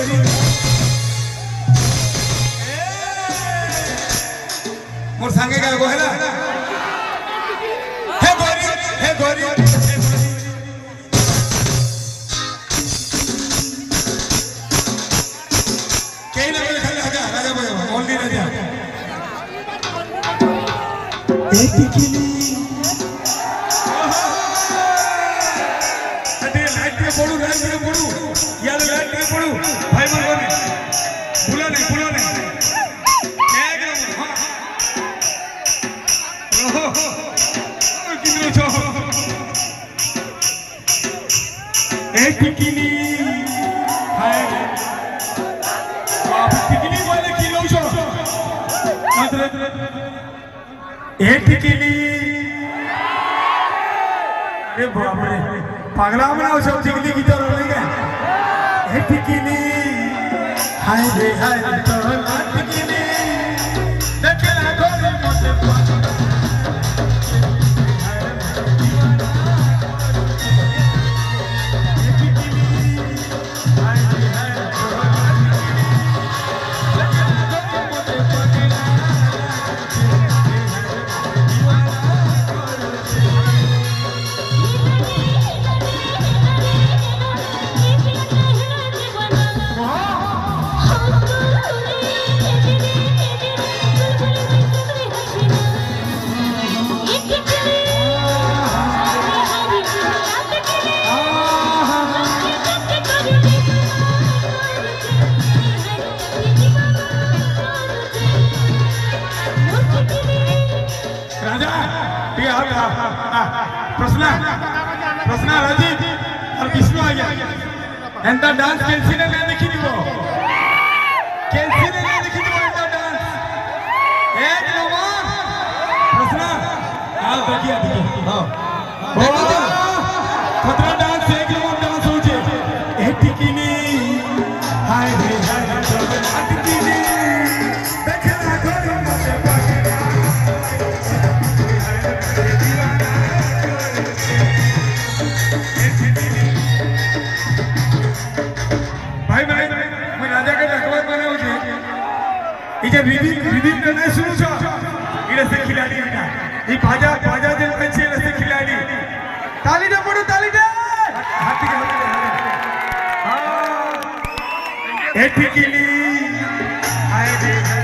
गोरी मोर सांगे का एगो है ना हे गोरी हे गोरी कहीं ना बोले खाली राजा राजा बोले ओनली राजा एक किली अरे लाइट पे पड़ू यार लाइट पे पड़ू भाई मन बोले भूला नहीं किधर छो एक किली हाय आप किली बोले किलो छो एक किली अरे बाप रे पागला बनाओ सब चिकली की तरह नहीं गए एक किली हाय रे तो किली देखला गोरी मोटे प्रश्न राजी और विष्णु आ गया एंता डांस कैंसी ने नहीं देखी थी वो कैंसी ने नहीं देखी थी वो एंता डांस एक नंबर प्रश्न हां देखिए हां खतरा डांस एक नंबर डांस हो जे एक टिकिनी हाय रे हाय टिकिनी देखना गोरी मोटे इजे रिदीम करने शुरू छो इरे से खिलाड़ी ना ई भाजा दिल में छे से खिलाड़ी ताली दे पड़ो ताली दे हाथ के हां एक किली हाय रे